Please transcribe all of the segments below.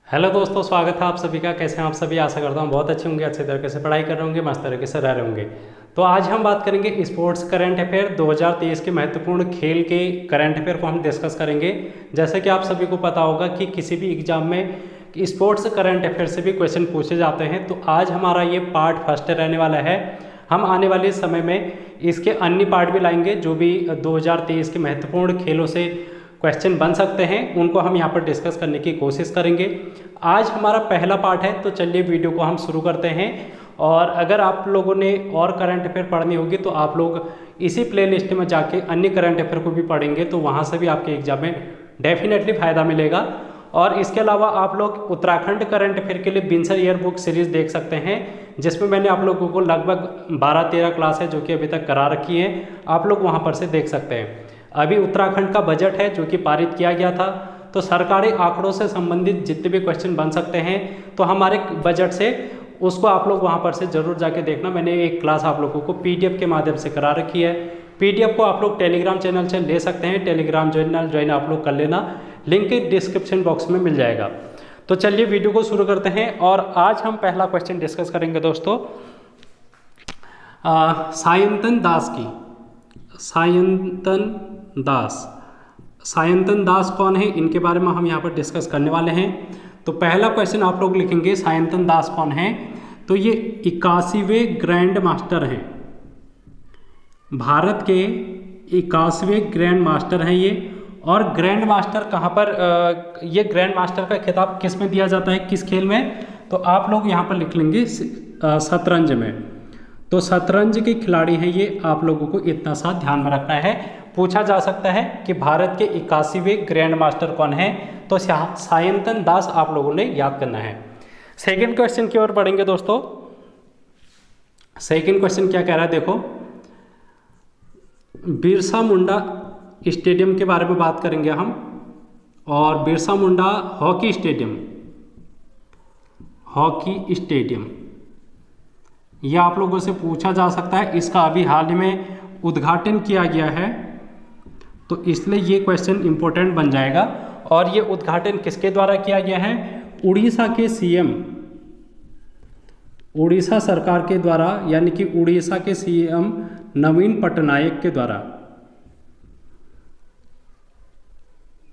Hello दोस्तों, स्वागत है आप सभी का। कैसे हैं आप सभी? आशा करता हूँ बहुत अच्छे होंगे, अच्छे तरीके से पढ़ाई कर रहे होंगे, मस्त तरीके से रह रहे होंगे। तो आज हम बात करेंगे स्पोर्ट्स करंट अफेयर 2023 के महत्वपूर्ण खेल के करंट अफेयर को हम डिस्कस करेंगे। जैसे कि आप सभी को पता होगा कि किसी भी एग्जाम में स्पोर्ट्स करंट अफेयर से भी क्वेश्चन पूछे जाते हैं। तो आज हमारा ये पार्ट फर्स्ट रहने वाला है। हम आने वाले समय में इसके अन्य पार्ट भी लाएंगे जो भी 2023 के महत्वपूर्ण खेलों से क्वेश्चन बन सकते हैं, उनको हम यहाँ पर डिस्कस करने की कोशिश करेंगे। आज हमारा पहला पार्ट है, तो चलिए वीडियो को हम शुरू करते हैं। और अगर आप लोगों ने और करंट अफेयर पढ़नी होगी तो आप लोग इसी प्लेलिस्ट में जाके अन्य करंट अफेयर को भी पढ़ेंगे, तो वहाँ से भी आपके एग्जाम में डेफिनेटली फ़ायदा मिलेगा। और इसके अलावा आप लोग उत्तराखंड करंट अफेयर के लिए बिंसर ईयर बुक सीरीज़ देख सकते हैं, जिसमें मैंने आप लोगों को लगभग 12-13 क्लास है जो कि अभी तक करा रखी हैं, आप लोग वहाँ पर से देख सकते हैं। अभी उत्तराखंड का बजट है जो कि पारित किया गया था, तो सरकारी आंकड़ों से संबंधित जितने भी क्वेश्चन बन सकते हैं तो हमारे बजट से उसको आप लोग वहाँ पर से ज़रूर जाके देखना। मैंने एक क्लास आप लोगों को पीडीएफ के माध्यम से करा रखी है। पीडीएफ को आप लोग टेलीग्राम चैनल से ले सकते हैं, टेलीग्राम चैनल ज्वाइन आप लोग कर लेना, लिंक डिस्क्रिप्शन बॉक्स में मिल जाएगा। तो चलिए वीडियो को शुरू करते हैं। और आज हम पहला क्वेश्चन डिस्कस करेंगे दोस्तों सायंतन दास की। सायंतन दास कौन है, इनके बारे में हम यहाँ पर डिस्कस करने वाले हैं। तो पहला क्वेश्चन आप लोग लिखेंगे सायंतन दास कौन है। तो ये 81वें ग्रैंड मास्टर हैं, भारत के 81वें ग्रैंड मास्टर हैं ये। और ग्रैंड मास्टर कहाँ पर, ये ग्रैंड मास्टर का खिताब किस में दिया जाता है, किस खेल में? तो आप लोग यहाँ पर लिख लेंगे शतरंज में। तो शतरंज के खिलाड़ी हैं ये, आप लोगों को इतना सा ध्यान में रखना है। पूछा जा सकता है कि भारत के 81वें ग्रैंड मास्टर कौन है, तो सायंतन दास आप लोगों ने याद करना है। सेकंड क्वेश्चन की ओर बढ़ेंगे दोस्तों। सेकंड क्वेश्चन क्या कह रहा है, देखो, बिरसा मुंडा स्टेडियम के बारे में बात करेंगे हम। और बिरसा मुंडा हॉकी स्टेडियम यह आप लोगों से पूछा जा सकता है। इसका अभी हाल ही में उद्घाटन किया गया है, तो इसलिए ये क्वेश्चन इंपॉर्टेंट बन जाएगा। और ये उद्घाटन किसके द्वारा किया गया है? उड़ीसा के सीएम, उड़ीसा सरकार के द्वारा, यानी कि उड़ीसा के सीएम नवीन पटनायक के द्वारा।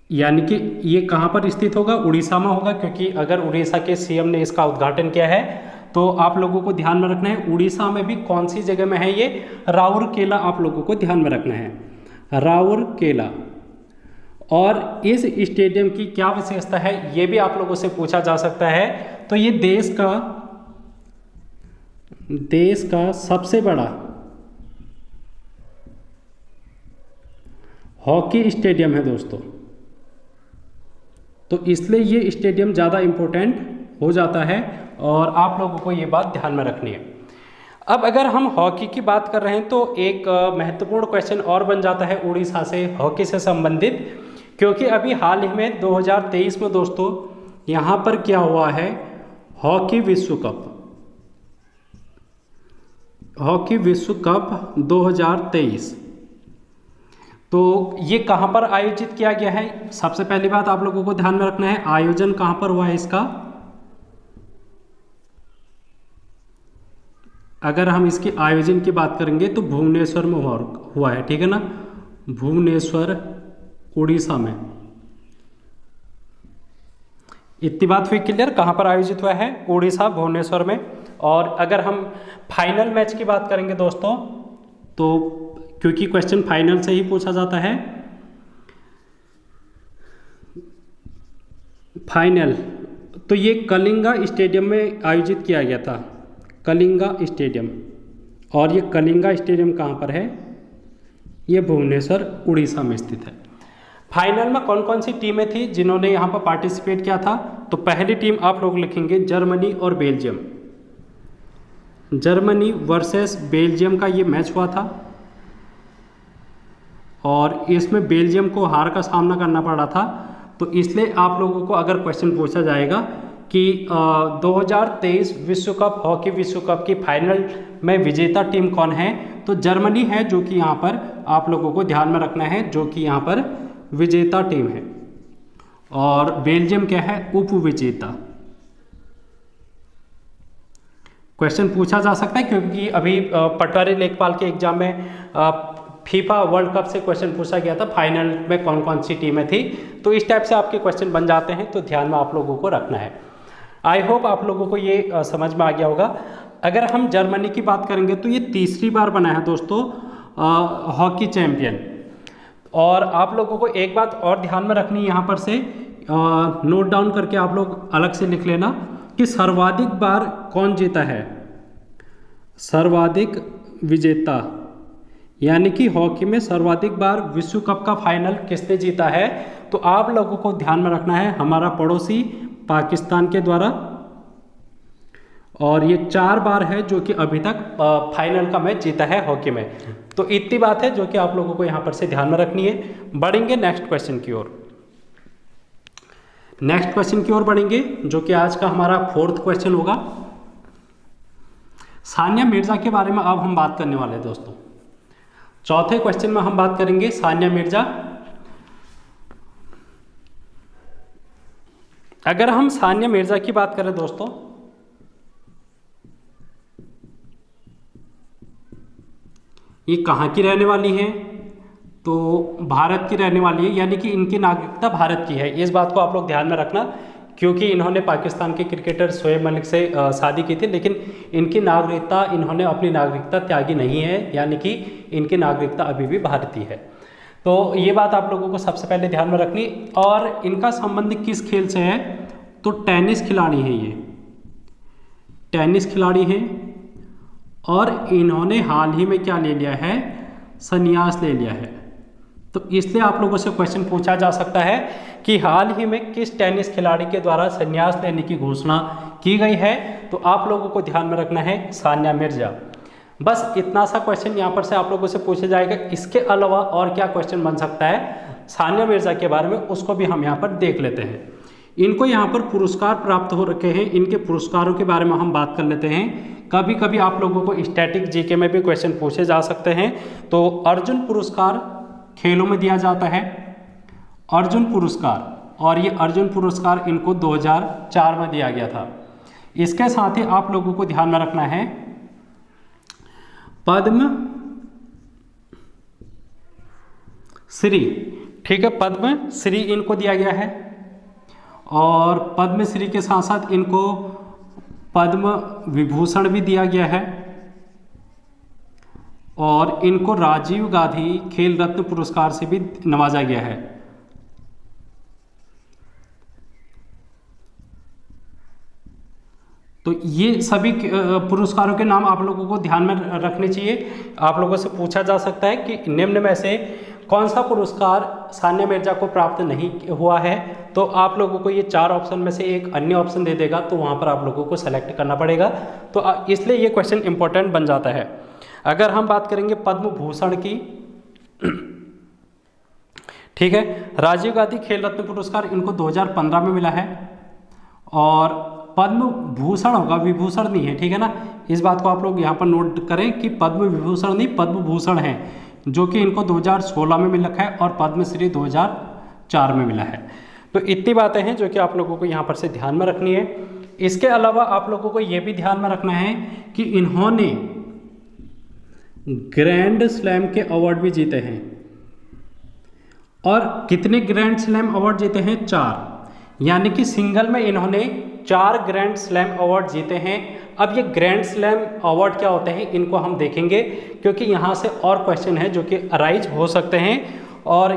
यानी कि ये कहाँ पर स्थित होगा? उड़ीसा में होगा, क्योंकि अगर उड़ीसा के सीएम ने इसका उद्घाटन किया है तो आप लोगों को ध्यान में रखना है उड़ीसा में भी कौन सी जगह में है ये? राउरकेला आप लोगों को ध्यान में रखना है, राउरकेला। और इस स्टेडियम की क्या विशेषता है ये भी आप लोगों से पूछा जा सकता है। तो ये देश का सबसे बड़ा हॉकी स्टेडियम है दोस्तों, तो इसलिए ये स्टेडियम ज़्यादा इम्पोर्टेंट हो जाता है और आप लोगों को ये बात ध्यान में रखनी है। अब अगर हम हॉकी की बात कर रहे हैं तो एक महत्वपूर्ण क्वेश्चन और बन जाता है उड़ीसा से हॉकी से संबंधित, क्योंकि अभी हाल ही में 2023 में दोस्तों यहाँ पर क्या हुआ है? हॉकी विश्व कप 2023। तो ये कहाँ पर आयोजित किया गया है? सबसे पहली बात आप लोगों को ध्यान में रखना है, आयोजन कहाँ पर हुआ है इसका? अगर हम इसके आयोजन की बात करेंगे तो भुवनेश्वर में हुआ है, ठीक है ना? भुवनेश्वर, उड़ीसा में। इतनी बात हुई क्लियर, कहाँ पर आयोजित हुआ है? उड़ीसा, भुवनेश्वर में। और अगर हम फाइनल मैच की बात करेंगे दोस्तों, तो क्योंकि क्वेश्चन फाइनल से ही पूछा जाता है, फाइनल, तो ये कलिंगा स्टेडियम में आयोजित किया गया था, कलिंगा स्टेडियम। और ये कलिंगा स्टेडियम कहाँ पर है? ये भुवनेश्वर, उड़ीसा में स्थित है। फाइनल में कौन कौन सी टीमें थी जिन्होंने यहाँ पर पार्टिसिपेट किया था? तो पहली टीम आप लोग लिखेंगे जर्मनी और बेल्जियम। जर्मनी वर्सेस बेल्जियम का ये मैच हुआ था और इसमें बेल्जियम को हार का सामना करना पड़ा था। तो इसलिए आप लोगों को अगर क्वेश्चन पूछा जाएगा कि 2023 विश्व कप, हॉकी विश्व कप की फाइनल में विजेता टीम कौन है, तो जर्मनी है, जो कि यहाँ पर आप लोगों को ध्यान में रखना है, जो कि यहाँ पर विजेता टीम है। और बेल्जियम क्या है, उप विजेता। क्वेश्चन पूछा जा सकता है क्योंकि अभी पटवारी लेखपाल के एग्जाम में फीफा वर्ल्ड कप से क्वेश्चन पूछा गया था, फाइनल में कौन कौन सी टीमें थी, तो इस टाइप से आपके क्वेश्चन बन जाते हैं, तो ध्यान में आप लोगों को रखना है। आई होप आप लोगों को ये समझ में आ गया होगा। अगर हम जर्मनी की बात करेंगे तो ये तीसरी बार बना है दोस्तों हॉकी चैंपियन। और आप लोगों को एक बात और ध्यान में रखनी है, यहाँ पर से नोट डाउन करके आप लोग अलग से लिख लेना कि सर्वाधिक बार कौन जीता है, सर्वाधिक विजेता, यानी कि हॉकी में सर्वाधिक बार विश्व कप का फाइनल किसने जीता है, तो आप लोगों को ध्यान में रखना है हमारा पड़ोसी पाकिस्तान के द्वारा। और ये 4 बार है जो कि अभी तक फाइनल का मैच जीता है हॉकी में। तो इतनी बात है जो कि आप लोगों को यहाँ पर से ध्यान में रखनी है। बढ़ेंगे नेक्स्ट क्वेश्चन की ओर। नेक्स्ट क्वेश्चन की ओर बढ़ेंगे जो कि आज का हमारा 4th क्वेश्चन होगा। सानिया मिर्जा के बारे में अब हम बात करने वाले हैं दोस्तों। चौथे क्वेश्चन में हम बात करेंगे सानिया मिर्जा। अगर हम सानिया मिर्जा की बात करें दोस्तों, ये कहाँ की रहने वाली है, तो भारत की रहने वाली है, यानी कि इनकी नागरिकता भारत की है। इस बात को आप लोग ध्यान में रखना क्योंकि इन्होंने पाकिस्तान के क्रिकेटर शोएब मलिक से शादी की थी, लेकिन इनकी नागरिकता, इन्होंने अपनी नागरिकता त्यागी नहीं है, यानी कि इनकी नागरिकता अभी भी भारतीय है। तो ये बात आप लोगों को सबसे पहले ध्यान में रखनी। और इनका संबंध किस खेल से है, तो टेनिस खिलाड़ी हैं, ये टेनिस खिलाड़ी हैं। और इन्होंने हाल ही में क्या ले लिया है, संन्यास ले लिया है। तो इसलिए आप लोगों से क्वेश्चन पूछा जा सकता है कि हाल ही में किस टेनिस खिलाड़ी के द्वारा संन्यास लेने की घोषणा की गई है, तो आप लोगों को ध्यान में रखना है सानिया मिर्जा। बस इतना सा क्वेश्चन यहाँ पर से आप लोगों से पूछा जाएगा। इसके अलावा और क्या क्वेश्चन बन सकता है सानिया मिर्जा के बारे में, उसको भी हम यहाँ पर देख लेते हैं। इनको यहाँ पर पुरस्कार प्राप्त हो रखे हैं, इनके पुरस्कारों के बारे में हम बात कर लेते हैं। कभी कभी आप लोगों को स्टैटिक जीके में भी क्वेश्चन पूछे जा सकते हैं। तो अर्जुन पुरस्कार खेलों में दिया जाता है, अर्जुन पुरस्कार, और ये अर्जुन पुरस्कार इनको 2004 में दिया गया था। इसके साथ ही आप लोगों को ध्यान में रखना है पद्म श्री, ठीक है, पद्म श्री इनको दिया गया है। और पद्मश्री के साथ साथ इनको पद्म विभूषण भी दिया गया है। और इनको राजीव गांधी खेल रत्न पुरस्कार से भी नवाजा गया है। तो ये सभी पुरस्कारों के नाम आप लोगों को ध्यान में रखने चाहिए। आप लोगों से पूछा जा सकता है कि निम्न में से कौन सा पुरस्कार सानिया मिर्जा को प्राप्त नहीं हुआ है, तो आप लोगों को ये 4 ऑप्शन में से एक अन्य ऑप्शन दे देगा, तो वहाँ पर आप लोगों को सेलेक्ट करना पड़ेगा। तो इसलिए ये क्वेश्चन इंपॉर्टेंट बन जाता है। अगर हम बात करेंगे पद्म भूषण की, ठीक है, राजीव गांधी खेल रत्न पुरस्कार इनको 2015 में मिला है। और पद्म भूषण होगा, विभूषण नहीं है, ठीक है ना। इस बात को आप लोग यहाँ पर नोट करें कि पद्म विभूषण नहीं, पद्म भूषण है, जो कि इनको 2016 में मिल रखा है और पद्मश्री 2004 में मिला है। तो इतनी बातें हैं जो कि आप लोगों को यहाँ पर से ध्यान में रखनी है। इसके अलावा आप लोगों को ये भी ध्यान में रखना है कि इन्होंने ग्रैंड स्लैम के अवार्ड भी जीते हैं। और कितने ग्रैंड स्लैम अवार्ड जीते हैं? 4, यानी कि सिंगल में इन्होंने 4 ग्रैंड स्लैम अवार्ड जीते हैं। अब ये ग्रैंड स्लैम अवार्ड क्या होते हैं, इनको हम देखेंगे, क्योंकि यहाँ से और क्वेश्चन है जो कि अराइज हो सकते हैं और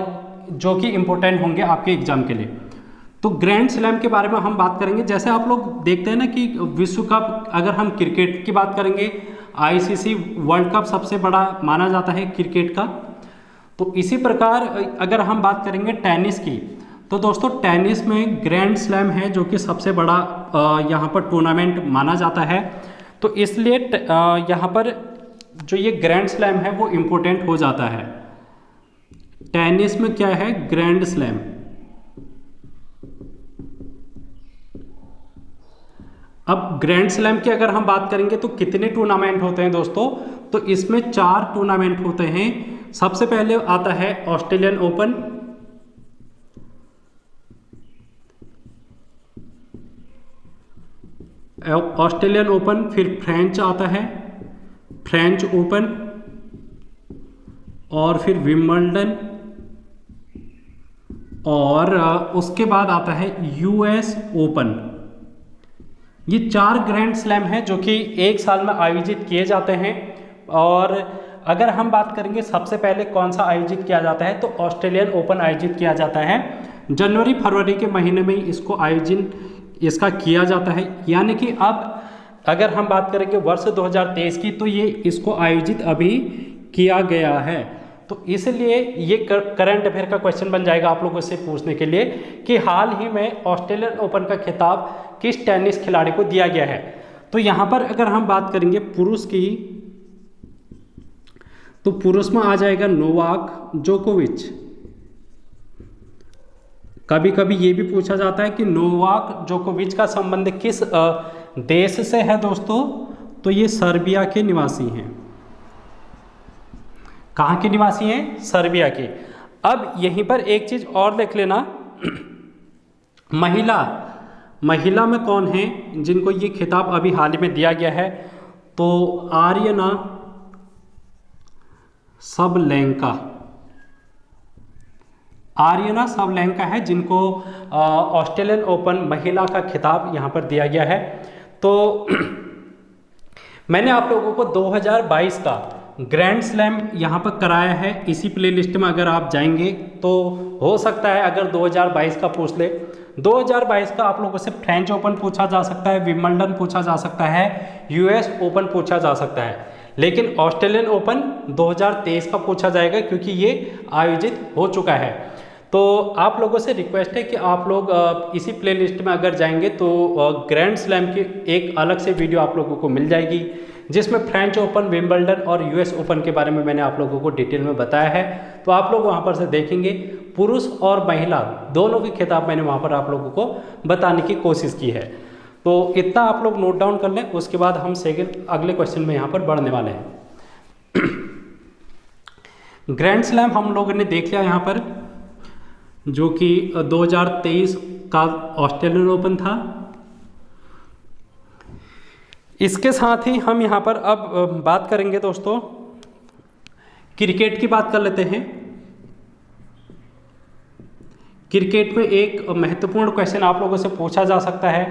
जो कि इम्पोर्टेंट होंगे आपके एग्जाम के लिए। तो ग्रैंड स्लैम के बारे में हम बात करेंगे। जैसे आप लोग देखते हैं ना कि विश्व कप, अगर हम क्रिकेट की बात करेंगे, आईसीसी वर्ल्ड कप सबसे बड़ा माना जाता है क्रिकेट का। तो इसी प्रकार अगर हम बात करेंगे टेनिस की, तो दोस्तों टेनिस में ग्रैंड स्लैम है जो कि सबसे बड़ा यहाँ पर टूर्नामेंट माना जाता है। तो इसलिए यहाँ पर जो ये ग्रैंड स्लैम है वो इम्पोर्टेंट हो जाता है। टेनिस में क्या है? Grand slam. अब ग्रैंड स्लैम की अगर हम बात करेंगे तो कितने टूर्नामेंट होते हैं दोस्तों? तो इसमें 4 टूर्नामेंट होते हैं। सबसे पहले आता है ऑस्ट्रेलियन ओपन, ऑस्ट्रेलियन ओपन, फिर फ्रेंच आता है, फ्रेंच ओपन, और फिर विंबलडन, और उसके बाद आता है यूएस ओपन। ये 4 ग्रैंड स्लैम हैं जो कि एक साल में आयोजित किए जाते हैं। और अगर हम बात करेंगे सबसे पहले कौन सा आयोजित किया जाता है, तो ऑस्ट्रेलियन ओपन आयोजित किया जाता है। जनवरी फरवरी के महीने में इसको आयोजन इसका किया जाता है। यानी कि अब अगर हम बात करेंगे वर्ष 2023 की, तो ये इसको आयोजित अभी किया गया है। तो इसलिए ये करंट अफेयर का क्वेश्चन बन जाएगा आप लोगों से पूछने के लिए कि हाल ही में ऑस्ट्रेलियन ओपन का खिताब किस टेनिस खिलाड़ी को दिया गया है। तो यहाँ पर अगर हम बात करेंगे पुरुष की, तो पुरुष में आ जाएगा नोवाक जोकोविच। कभी कभी ये भी पूछा जाता है कि नोवाक जोकोविच का संबंध किस देश से है दोस्तों, तो ये सर्बिया के निवासी हैं। कहाँ के निवासी हैं? सर्बिया के। अब यहीं पर एक चीज और देख लेना, महिला में कौन है जिनको ये खिताब अभी हाल ही में दिया गया है, तो आर्यना सबलेंका। आर्यना सबलेंका है जिनको ऑस्ट्रेलियन ओपन महिला का खिताब यहाँ पर दिया गया है। तो मैंने आप लोगों को 2022 का ग्रैंड स्लैम यहाँ पर कराया है। इसी प्लेलिस्ट में अगर आप जाएंगे तो हो सकता है अगर 2022 का पूछ ले, 2022 का आप लोगों से फ्रेंच ओपन पूछा जा सकता है, विंबलडन पूछा जा सकता है, यूएस ओपन पूछा जा सकता है, लेकिन ऑस्ट्रेलियन ओपन 2023 का पूछा जाएगा क्योंकि ये आयोजित हो चुका है। तो आप लोगों से रिक्वेस्ट है कि आप लोग इसी प्लेलिस्ट में अगर जाएंगे तो ग्रैंड स्लैम की एक अलग से वीडियो आप लोगों को मिल जाएगी, जिसमें फ्रेंच ओपन, विंबलडन और यूएस ओपन के बारे में मैंने आप लोगों को डिटेल में बताया है। तो आप लोग वहां पर से देखेंगे। पुरुष और महिला दोनों की खिताब मैंने वहां पर आप लोगों को बताने की कोशिश की है। तो इतना आप लोग नोट डाउन कर लें, उसके बाद हम अगले क्वेश्चन में यहाँ पर बढ़ने वाले हैं। ग्रैंड स्लैम हम लोगों ने देख लिया यहाँ पर, जो कि 2023 का ऑस्ट्रेलियन ओपन था। इसके साथ ही हम यहाँ पर अब बात करेंगे दोस्तों, क्रिकेट की बात कर लेते हैं। क्रिकेट में एक महत्वपूर्ण क्वेश्चन आप लोगों से पूछा जा सकता है,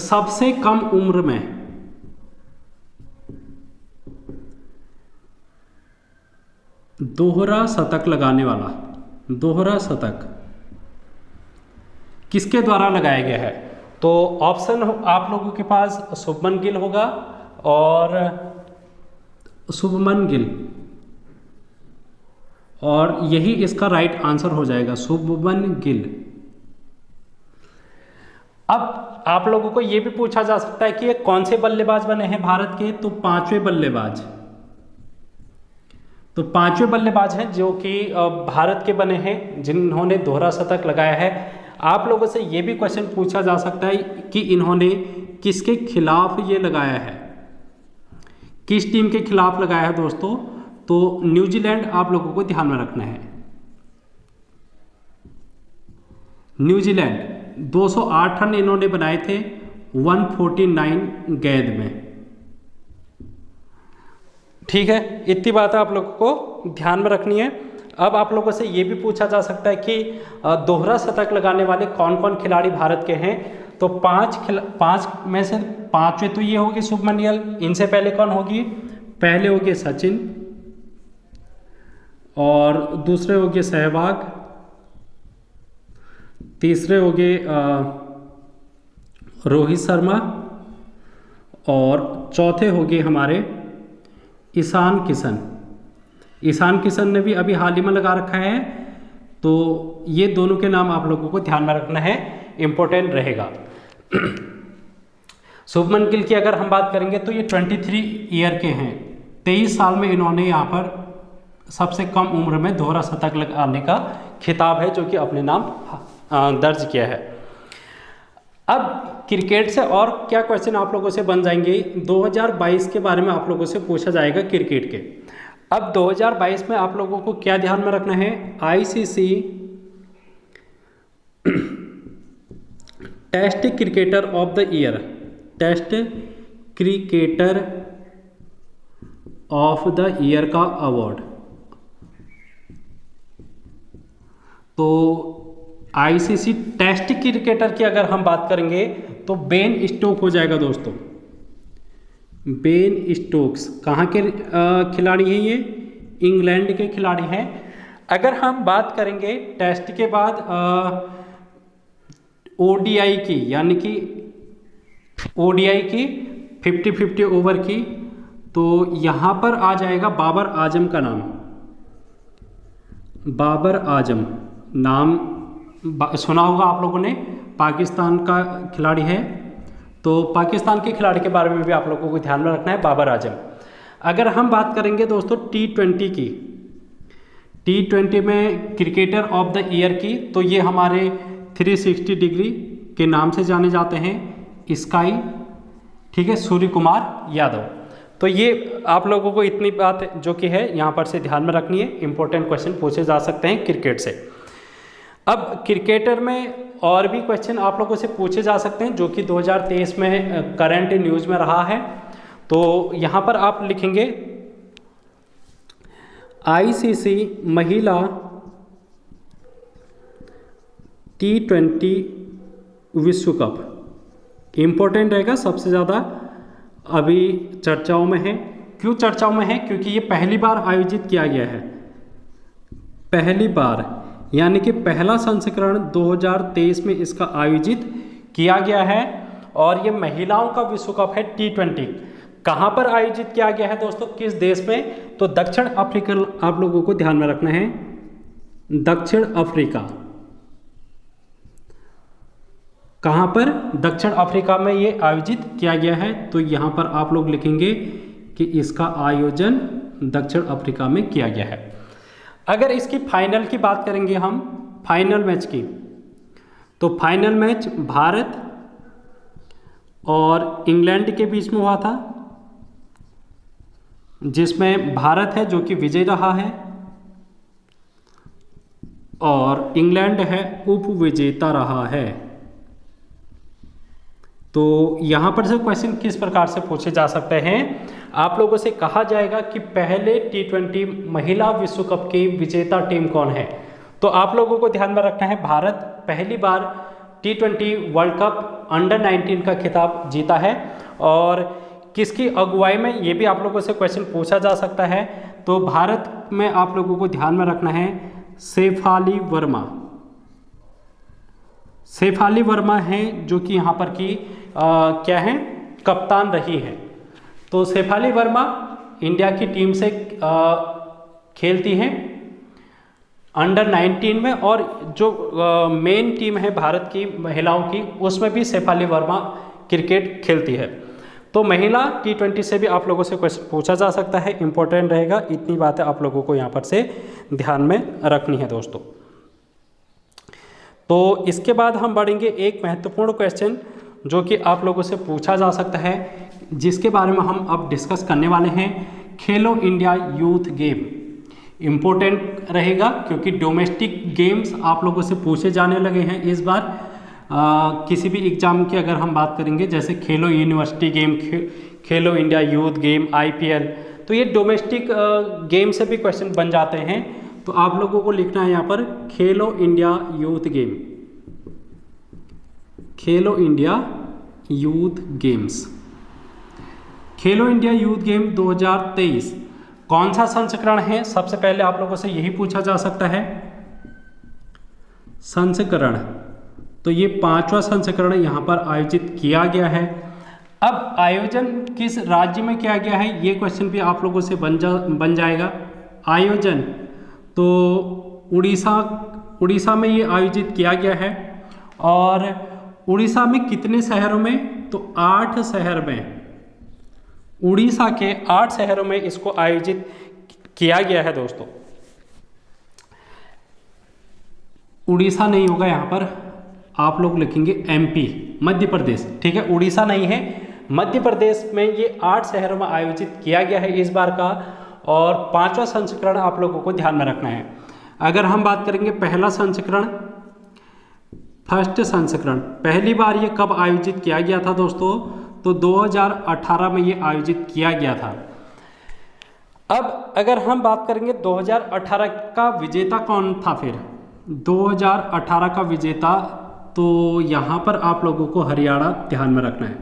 सबसे कम उम्र में दोहरा शतक लगाने वाला, दोहरा शतक किसके द्वारा लगाया गया है? तो ऑप्शन आप लोगों के पास शुभमन गिल होगा और शुभमन गिल, और यही इसका राइट आंसर हो जाएगा, शुभमन गिल। अब आप लोगों को यह भी पूछा जा सकता है कि ये कौन से बल्लेबाज बने हैं भारत के? तो 5वें बल्लेबाज, तो 5वें बल्लेबाज हैं जो कि भारत के बने हैं जिन्होंने दोहरा शतक लगाया है। आप लोगों से ये भी क्वेश्चन पूछा जा सकता है कि इन्होंने किसके खिलाफ ये लगाया है, किस टीम के खिलाफ लगाया है दोस्तों? तो न्यूजीलैंड आप लोगों को ध्यान में रखना है। न्यूजीलैंड 208 रन इन्होंने बनाए थे 149 गेंद में। ठीक है, इतनी बात आप लोगों को ध्यान में रखनी है। अब आप लोगों से ये भी पूछा जा सकता है कि दोहरा शतक लगाने वाले कौन कौन खिलाड़ी भारत के हैं? तो पांच में से 5वें तो ये होगी शुभमन गिल। इनसे पहले कौन होगी? पहले होगी सचिन, और दूसरे होंगे सहवाग, तीसरे होंगे रोहित शर्मा, और चौथे होंगे हमारे ईशान किशन। ईशान किशन ने भी अभी हाल ही में लगा रखा है। तो ये दोनों के नाम आप लोगों को ध्यान में रखना है, इंपॉर्टेंट रहेगा। शुभमन गिल की अगर हम बात करेंगे तो ये 23 ईयर के हैं, 23 साल में इन्होंने यहाँ पर सबसे कम उम्र में दोहरा शतक लगाने का खिताब है जो कि अपने नाम दर्ज किया है। अब क्रिकेट से और क्या क्वेश्चन आप लोगों से बन जाएंगे? 2022 के बारे में आप लोगों से पूछा जाएगा क्रिकेट के। अब 2022 में आप लोगों को क्या ध्यान में रखना है? ICC test cricketer of the year, test cricketer of the year का अवार्ड। तो आईसीसी टेस्ट क्रिकेटर की अगर हम बात करेंगे तो बेन स्टोक हो जाएगा दोस्तों। बेन स्टोक्स कहाँ के खिलाड़ी हैं? ये इंग्लैंड के खिलाड़ी हैं। अगर हम बात करेंगे टेस्ट के बाद ओडीआई की, यानी कि ओडीआई की 50-50 ओवर की, तो यहाँ पर आ जाएगा बाबर आजम का नाम। बाबर आजम नाम सुना होगा आप लोगों ने, पाकिस्तान का खिलाड़ी है। तो पाकिस्तान के खिलाड़ी के बारे में भी आप लोगों को ध्यान में रखना है, बाबर आजम। अगर हम बात करेंगे दोस्तों T20 की, T20 में क्रिकेटर ऑफ द ईयर की, तो ये हमारे 360 डिग्री के नाम से जाने जाते हैं, स्काई, ठीक है, सूर्य कुमार यादव। तो ये आप लोगों को इतनी बात जो कि है यहाँ पर से ध्यान में रखनी है। इंपॉर्टेंट क्वेश्चन पूछे जा सकते हैं क्रिकेट से। अब क्रिकेटर में और भी क्वेश्चन आप लोगों से पूछे जा सकते हैं जो कि 2023 में करंट न्यूज़ में रहा है। तो यहाँ पर आप लिखेंगे आईसीसी महिला T20 विश्व कप। इम्पोर्टेंट रहेगा, सबसे ज़्यादा अभी चर्चाओं में है। क्यों चर्चाओं में है? क्योंकि ये पहली बार आयोजित किया गया है, पहली बार, यानी कि पहला संस्करण 2023 में इसका आयोजित किया गया है। और ये महिलाओं का विश्व कप है T20। कहाँ पर आयोजित किया गया है दोस्तों, किस देश में? तो दक्षिण अफ्रीका, आप लोगों को ध्यान में रखना है, दक्षिण अफ्रीका। कहाँ पर? दक्षिण अफ्रीका में ये आयोजित किया गया है। तो यहाँ पर आप लोग लिखेंगे कि इसका आयोजन दक्षिण अफ्रीका में किया गया है। अगर इसकी फाइनल की बात करेंगे हम, फाइनल मैच की, तो फाइनल मैच भारत और इंग्लैंड के बीच में हुआ था, जिसमें भारत है जो कि विजय रहा है और इंग्लैंड है उपविजेता रहा है। तो यहाँ पर से क्वेश्चन किस प्रकार से पूछे जा सकते हैं? आप लोगों से कहा जाएगा कि पहले T20 महिला विश्व कप की विजेता टीम कौन है। तो आप लोगों को ध्यान में रखना है, भारत पहली बार T20 वर्ल्ड कप अंडर 19 का खिताब जीता है। और किसकी अगुवाई में, ये भी आप लोगों से क्वेश्चन पूछा जा सकता है। तो भारत में आप लोगों को ध्यान में रखना है शेफाली वर्मा। शेफाली वर्मा हैं जो कि यहाँ पर की क्या है, कप्तान रही हैं। तो शेफाली वर्मा इंडिया की टीम से खेलती हैं अंडर 19 में, और जो मेन टीम है भारत की महिलाओं की, उसमें भी शेफाली वर्मा क्रिकेट खेलती है। तो महिला T20 से भी आप लोगों से क्वेश्चन पूछा जा सकता है, इंपॉर्टेंट रहेगा। इतनी बातें आप लोगों को यहाँ पर से ध्यान में रखनी है दोस्तों। तो इसके बाद हम बढ़ेंगे एक महत्वपूर्ण क्वेश्चन जो कि आप लोगों से पूछा जा सकता है, जिसके बारे में हम अब डिस्कस करने वाले हैं, खेलो इंडिया यूथ गेम। इम्पोर्टेंट रहेगा क्योंकि डोमेस्टिक गेम्स आप लोगों से पूछे जाने लगे हैं इस बार। किसी भी एग्जाम की अगर हम बात करेंगे, जैसे खेलो यूनिवर्सिटी गेम, खेलो इंडिया यूथ गेम, IPL, तो ये डोमेस्टिक गेम से भी क्वेश्चन बन जाते हैं। तो आप लोगों को लिखना है यहाँ पर खेलो इंडिया यूथ गेम, खेलो इंडिया यूथ गेम्स। खेलो इंडिया यूथ गेम 2023 कौन सा संस्करण है? सबसे पहले आप लोगों से यही पूछा जा सकता है संस्करण। तो ये 5वां संस्करण यहाँ पर आयोजित किया गया है। अब आयोजन किस राज्य में किया गया है, ये क्वेश्चन भी आप लोगों से बन जाएगा। आयोजन तो उड़ीसा में ये आयोजित किया गया है। और उड़ीसा में कितने शहरों में? तो 8 शहर में, उड़ीसा के 8 शहरों में इसको आयोजित किया गया है दोस्तों। उड़ीसा नहीं होगा, यहाँ पर आप लोग लिखेंगे MP, मध्य प्रदेश, ठीक है, उड़ीसा नहीं है, मध्य प्रदेश में ये 8 शहरों में आयोजित किया गया है इस बार का। और 5वां संस्करण आप लोगों को ध्यान में रखना है। अगर हम बात करेंगे पहला संस्करण फर्स्ट संस्करण पहली बार ये कब आयोजित किया गया था दोस्तों? तो 2018 में ये आयोजित किया गया था। अब अगर हम बात करेंगे 2018 का विजेता कौन था फिर? 2018 का विजेता, तो यहाँ पर आप लोगों को हरियाणा ध्यान में रखना है।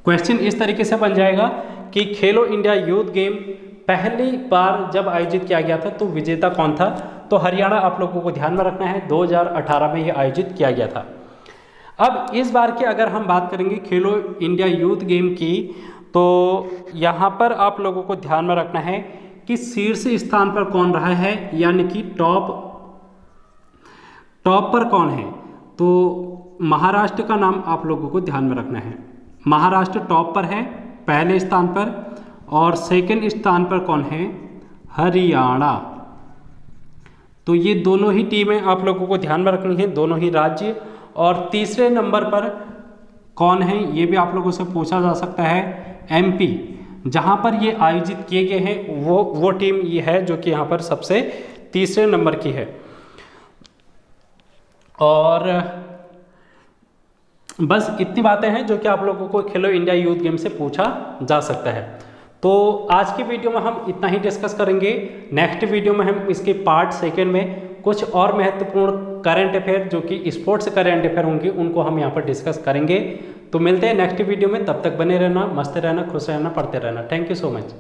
क्वेश्चन इस तरीके से बन जाएगा कि खेलो इंडिया यूथ गेम पहली बार जब आयोजित किया गया था तो विजेता कौन था? तो हरियाणा आप लोगों को ध्यान में रखना है, 2018 में ये आयोजित किया गया था। अब इस बार की अगर हम बात करेंगे खेलो इंडिया यूथ गेम की, तो यहाँ पर आप लोगों को ध्यान में रखना है कि शीर्ष स्थान पर कौन रहा है, यानी कि टॉप पर कौन है। तो महाराष्ट्र का नाम आप लोगों को ध्यान में रखना है। महाराष्ट्र टॉप पर है पहले स्थान पर, और सेकंड स्थान पर कौन है? हरियाणा। तो ये दोनों ही टीमें आप लोगों को ध्यान में रखनी है, दोनों ही राज्य। और तीसरे नंबर पर कौन है ये भी आप लोगों से पूछा जा सकता है, एमपी। जहां पर ये आयोजित किए गए हैं वो टीम ये है जो कि यहाँ पर सबसे तीसरे नंबर की है। और बस इतनी बातें हैं जो कि आप लोगों को खेलो इंडिया यूथ गेम से पूछा जा सकता है। तो आज की वीडियो में हम इतना ही डिस्कस करेंगे। नेक्स्ट वीडियो में हम इसके पार्ट सेकेंड में कुछ और महत्वपूर्ण करंट अफेयर जो कि स्पोर्ट्स करंट अफेयर होंगे उनको हम यहाँ पर डिस्कस करेंगे। तो मिलते हैं नेक्स्ट वीडियो में, तब तक बने रहना, मस्त रहना, खुश रहना, पढ़ते रहना। Thank you so much.